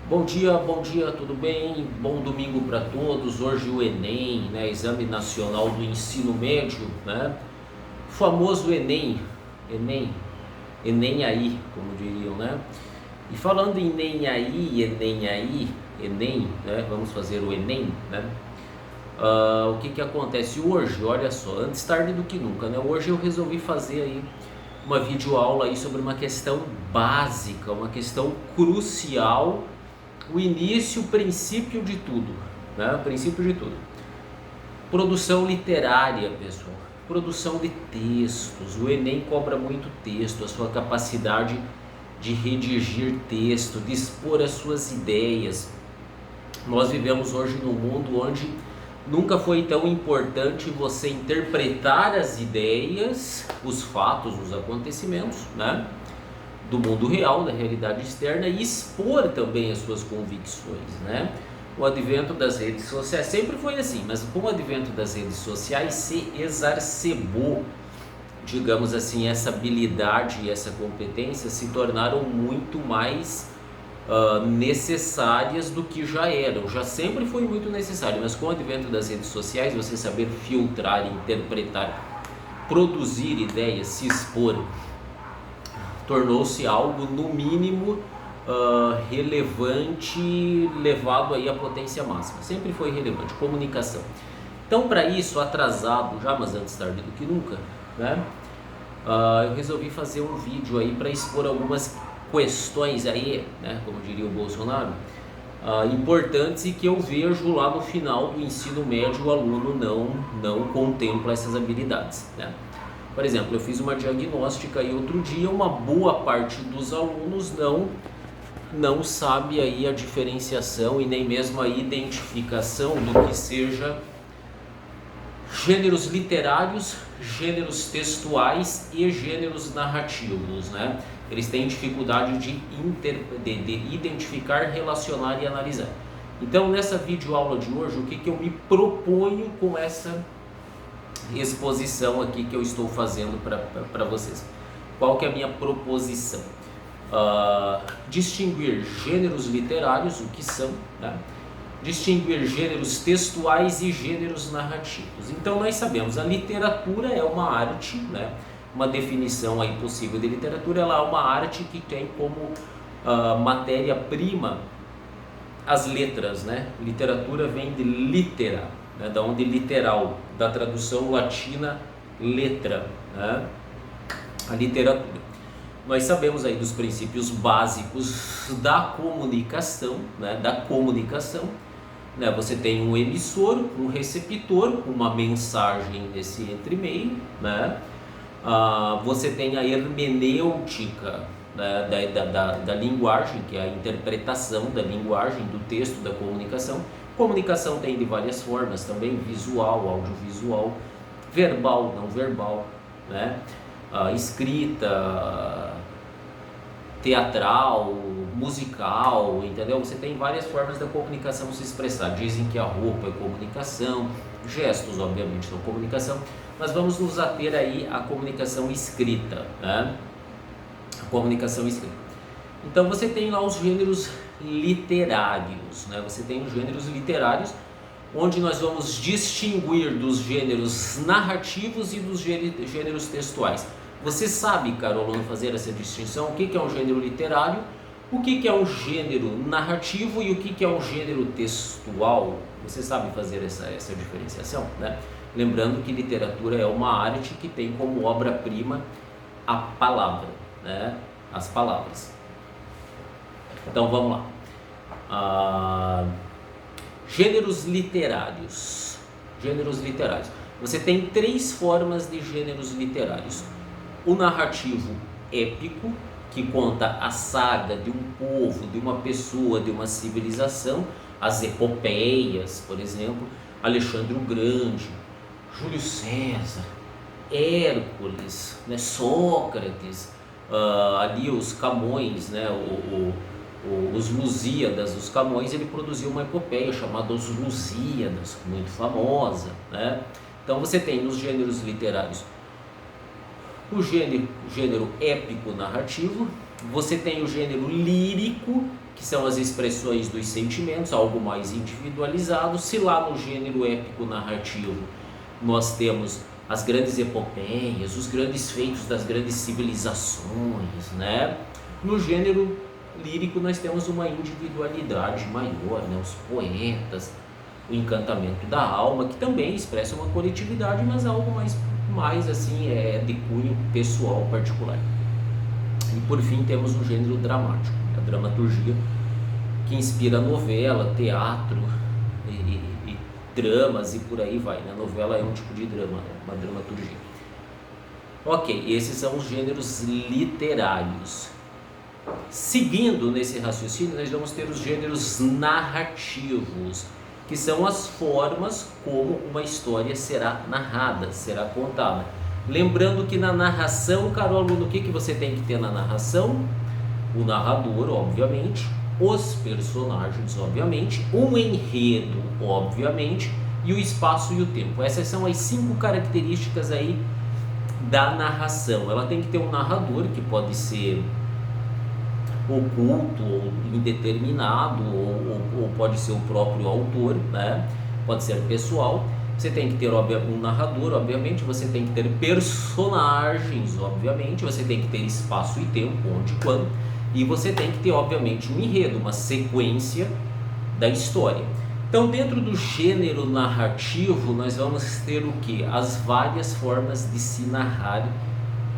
Bom dia, tudo bem? Bom domingo para todos. Hoje o Enem, né, Exame Nacional do Ensino Médio, né? O famoso Enem aí, como diriam, né? E falando em Enem, né? Vamos fazer o Enem, né? O que acontece hoje? Olha só, antes tarde do que nunca, né? Hoje eu resolvi fazer aí uma videoaula aí sobre uma questão básica, uma questão crucial, o início, o princípio de tudo, né? O princípio de tudo. Produção literária, pessoal. Produção de textos. O Enem cobra muito texto, a sua capacidade de redigir texto, de expor as suas ideias. Nós vivemos hoje num mundo onde nunca foi tão importante você interpretar as ideias, os fatos, os acontecimentos, né? Do mundo real, da realidade externa, e expor também as suas convicções, né? O advento das redes sociais sempre foi assim, mas com o advento das redes sociais se exacerbou, digamos assim, essa habilidade e essa competência se tornaram muito mais necessárias do que já eram. Já sempre foi muito necessário, mas com o advento das redes sociais, você saber filtrar, interpretar, produzir ideias, se expor, tornou-se algo no mínimo relevante, levado aí à potência máxima. Sempre foi relevante, comunicação. Então, para isso, atrasado já, mas antes tarde do que nunca, né? Eu resolvi fazer um vídeo aí para expor algumas questões aí, né, como diria o Bolsonaro, importantes, e que eu vejo lá no final do ensino médio o aluno não contempla essas habilidades, né? Por exemplo, eu fiz uma diagnóstica aí outro dia, uma boa parte dos alunos não sabe aí a diferenciação e nem mesmo a identificação do que seja gêneros literários, gêneros textuais e gêneros narrativos, né? Eles têm dificuldade de identificar, relacionar e analisar. Então, nessa videoaula de hoje, o que eu me proponho com essa exposição aqui que eu estou fazendo para vocês? Qual que é a minha proposição? Distinguir gêneros literários, o que são, né? Distinguir gêneros textuais e gêneros narrativos. Então nós sabemos, a literatura é uma arte, né? Uma definição aí possível de literatura, ela é uma arte que tem como matéria-prima as letras, né? Literatura vem de litera, né? Da onde literal, da tradução latina letra, né? A literatura. Nós sabemos aí dos princípios básicos da comunicação, né? Da comunicação, né? Você tem um emissor, um receptor, uma mensagem nesse entremeio, né? Você tem a hermenêutica, né, da linguagem, que é a interpretação da linguagem, do texto, da comunicação. Comunicação tem de várias formas também, visual, audiovisual, verbal, não verbal, né? Escrita, teatral, musical, entendeu? Você tem várias formas da comunicação se expressar. Dizem que a roupa é comunicação, gestos obviamente são comunicação, mas vamos nos ater aí à comunicação escrita, né? A comunicação escrita. Então você tem lá os gêneros literários, né? Você tem os gêneros literários, onde nós vamos distinguir dos gêneros narrativos e dos gêneros textuais. Você sabe, caro aluno, fazer essa distinção? O que é um gênero literário, o que é um gênero narrativo e o que é um gênero textual? Você sabe fazer essa diferenciação, né? Lembrando que literatura é uma arte que tem como obra-prima a palavra, né? As palavras. Então vamos lá. Gêneros literários. Gêneros literários. Você tem três formas de gêneros literários. O narrativo épico, que conta a saga de um povo, de uma pessoa, de uma civilização, as epopeias, por exemplo, Alexandre o Grande, Júlio César, Hércules, né, Sócrates, ali os Camões, né, os Lusíadas, os Camões, ele produziu uma epopeia chamada Os Lusíadas, muito famosa, né? Então você tem nos gêneros literários o gênero épico narrativo, você tem o gênero lírico, que são as expressões dos sentimentos, algo mais individualizado. Se lá no gênero épico narrativo nós temos as grandes epopeias, os grandes feitos das grandes civilizações, né? No gênero lírico nós temos uma individualidade maior, né? Os poetas, o encantamento da alma, que também expressa uma coletividade, mas algo mais assim, de cunho pessoal particular. E por fim temos o gênero dramático, a dramaturgia, que inspira novela, teatro e dramas e por aí vai, né? A novela é um tipo de drama, né? Uma dramaturgia. Ok, esses são os gêneros literários. Seguindo nesse raciocínio, nós vamos ter os gêneros narrativos, que são as formas como uma história será narrada, será contada. Lembrando que na narração, caro aluno, o que você tem que ter na narração? O narrador, obviamente, os personagens, obviamente, um enredo, obviamente, e o espaço e o tempo. Essas são as 5 características aí da narração. Ela tem que ter um narrador, que pode ser oculto ou indeterminado, ou pode ser o próprio autor, né? Pode ser pessoal. Você tem que ter um narrador, obviamente, você tem que ter personagens, obviamente, você tem que ter espaço e tempo, onde e quando, e você tem que ter, obviamente, um enredo, uma sequência da história. Então, dentro do gênero narrativo, nós vamos ter o que? As várias formas de se narrar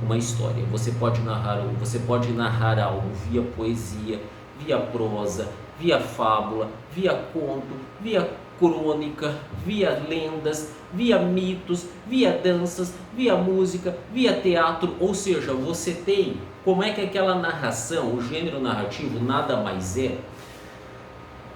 uma história. Você pode narrar algo via poesia, via prosa, via fábula, via conto, via crônica, via lendas, via mitos, via danças, via música, via teatro. Ou seja, você tem como é que aquela narração, o gênero narrativo nada mais é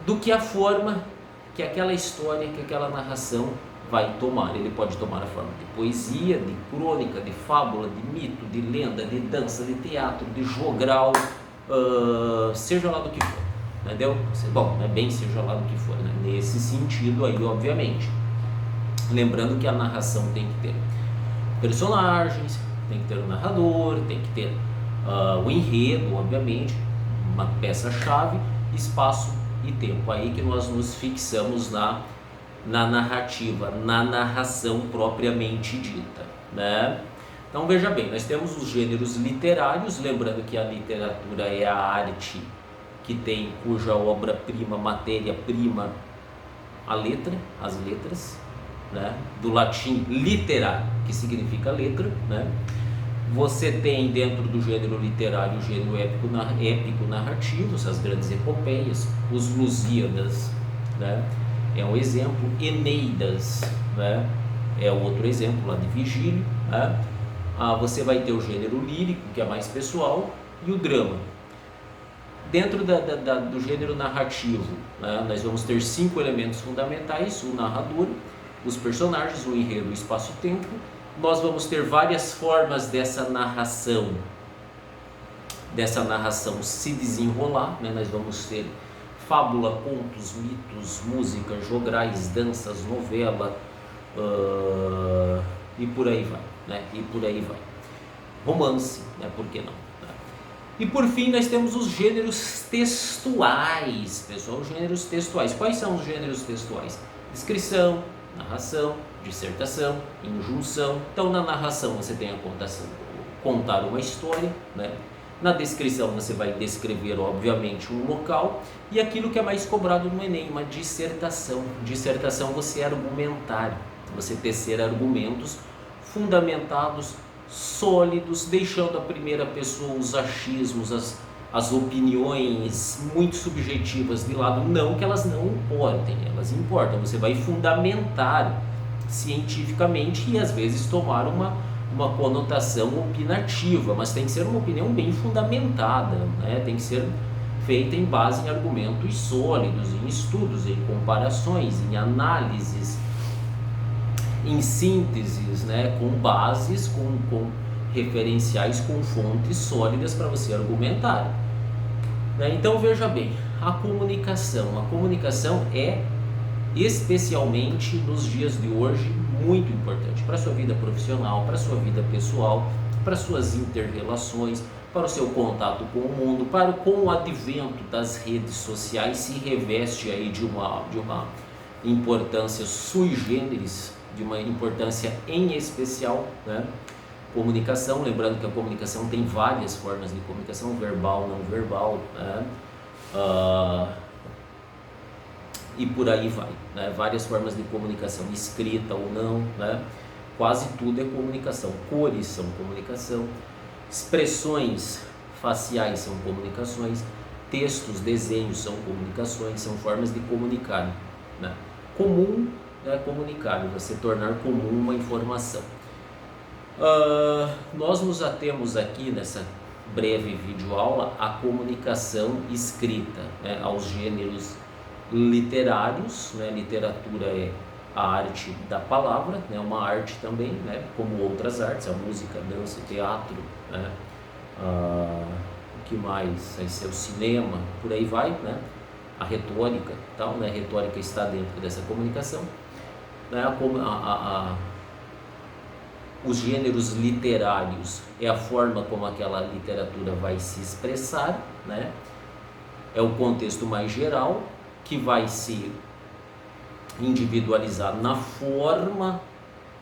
do que a forma que aquela história, que aquela narração vai tomar. Ele pode tomar a forma de poesia, de crônica, de fábula, de mito, de lenda, de dança, de teatro, de jogral, seja lá do que for, entendeu? Bom, não é bem seja lá do que for, né? Nesse sentido aí, obviamente. Lembrando que a narração tem que ter personagens, tem que ter um narrador, tem que ter o enredo, obviamente, uma peça-chave, espaço e tempo. Aí que nós nos fixamos na narrativa, na narração propriamente dita, né? Então veja bem, nós temos os gêneros literários, lembrando que a literatura é a arte que tem cuja obra-prima, matéria-prima, a letra, as letras, né? Do latim litera, que significa letra, né? Você tem dentro do gênero literário o gênero épico narrativo, as grandes epopeias, os Lusíadas, né? É um exemplo, Eneidas, né? É outro exemplo lá de Virgílio, né? Você vai ter o gênero lírico, que é mais pessoal, e o drama. Dentro do gênero narrativo, né, nós vamos ter 5 elementos fundamentais: o narrador, os personagens, o enredo, o espaço e tempo. Nós vamos ter várias formas dessa narração se desenrolar, né? Nós vamos ter fábula, contos, mitos, música, jograis, danças, novela, e por aí vai, né? E por aí vai. Romance, né? Por que não? E por fim nós temos os gêneros textuais, pessoal, os gêneros textuais. Quais são os gêneros textuais? Descrição, narração, dissertação, injunção. Então na narração você tem a contar uma história, né? Na descrição você vai descrever, obviamente, um local, e aquilo que é mais cobrado no Enem, uma dissertação. Dissertação você argumentar, você tecer argumentos fundamentados, sólidos, deixando a primeira pessoa os achismos, as opiniões muito subjetivas de lado. Não que elas não importem, elas importam. Você vai fundamentar cientificamente e às vezes tomar uma conotação opinativa, mas tem que ser uma opinião bem fundamentada, né? Tem que ser feita em base em argumentos sólidos, em estudos, em comparações, em análises, em sínteses, né? Com bases, com referenciais, com fontes sólidas para você argumentar, né? Então veja bem, a comunicação é especialmente nos dias de hoje muito importante para a sua vida profissional, para a sua vida pessoal, para suas inter-relações, para o seu contato com o mundo, com o advento das redes sociais, se reveste aí de uma importância sui generis, de uma importância em especial, né? Comunicação, lembrando que a comunicação tem várias formas de comunicação, verbal, não verbal, né? E por aí vai, né? Várias formas de comunicação, escrita ou não, né? Quase tudo é comunicação. Cores são comunicação, expressões faciais são comunicações, textos, desenhos são comunicações, são formas de comunicar, né? Comum é comunicar, você tornar comum uma informação. Nós nos atemos aqui nessa breve videoaula à comunicação escrita, né? Aos gêneros literários, né? Literatura é a arte da palavra, né? Uma arte também, né? Como outras artes, a música, a dança, o teatro, né? O que mais? Vai ser o cinema, por aí vai, né? A retórica, tal, né? A retórica está dentro dessa comunicação, né? Os gêneros literários é a forma como aquela literatura vai se expressar, né? É o contexto mais geral que vai se individualizar na forma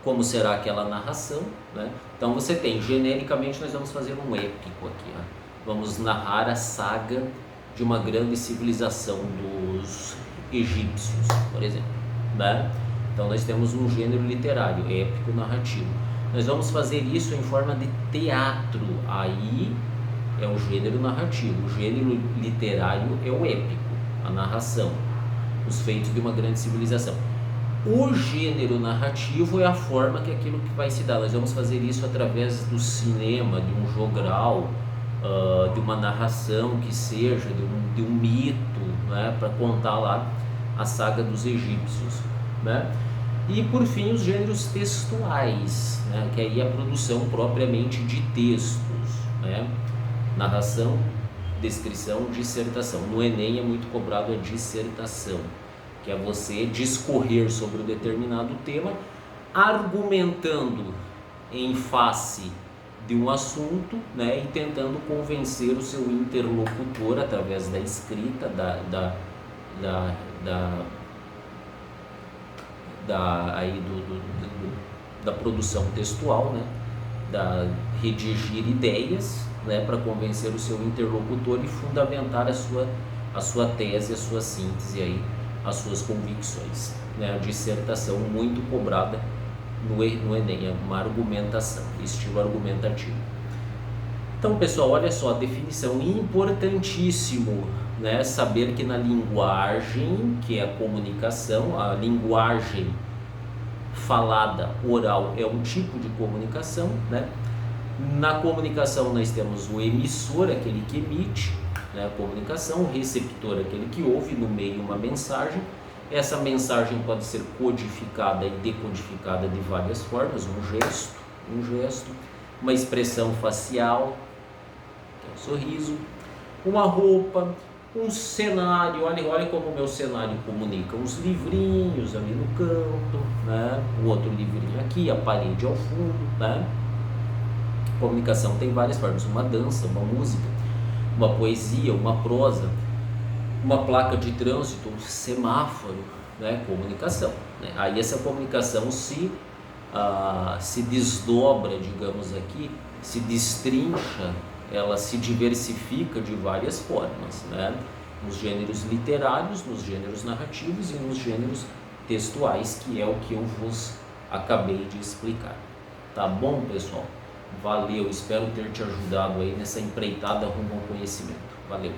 como será aquela narração, né? Então você tem, genericamente, nós vamos fazer um épico aqui, né? Vamos narrar a saga de uma grande civilização dos egípcios, por exemplo, né? Então nós temos um gênero literário, épico narrativo. Nós vamos fazer isso em forma de teatro, aí é o gênero narrativo. O gênero literário é o épico, a narração, os feitos de uma grande civilização. O gênero narrativo é a forma que aquilo que vai se dar. Nós vamos fazer isso através do cinema, de um jogral, de uma narração que seja, de um mito, né, para contar lá a saga dos egípcios, né? E por fim os gêneros textuais, né, que aí é a produção propriamente de textos, né? Narração, descrição, dissertação. No Enem é muito cobrado a dissertação, que é você discorrer sobre um determinado tema, argumentando em face de um assunto, né, e tentando convencer o seu interlocutor através da escrita, da produção textual, né, da redigir ideias, né, para convencer o seu interlocutor e fundamentar a sua tese, a sua síntese aí, as suas convicções, né? A dissertação muito cobrada no Enem, é uma argumentação, estilo argumentativo. Então, pessoal, olha só, a definição importantíssimo, né? Saber que na linguagem, que é a comunicação, a linguagem falada, oral, é um tipo de comunicação, né? Na comunicação nós temos o emissor, aquele que emite, né, a comunicação, o receptor, aquele que ouve no meio uma mensagem. Essa mensagem pode ser codificada e decodificada de várias formas, um gesto, uma expressão facial, que é o sorriso, uma roupa, um cenário. Olha como o meu cenário comunica, uns livrinhos ali no canto, né, um outro livrinho aqui, a parede ao fundo, né? Comunicação tem várias formas, uma dança, uma música, uma poesia, uma prosa, uma placa de trânsito, um semáforo, né? Comunicação, né? Aí essa comunicação se desdobra, digamos aqui, se destrincha, ela se diversifica de várias formas, né? Nos gêneros literários, nos gêneros narrativos e nos gêneros textuais, que é o que eu vos acabei de explicar. Tá bom, pessoal? Valeu, espero ter te ajudado aí nessa empreitada rumo ao conhecimento. Valeu!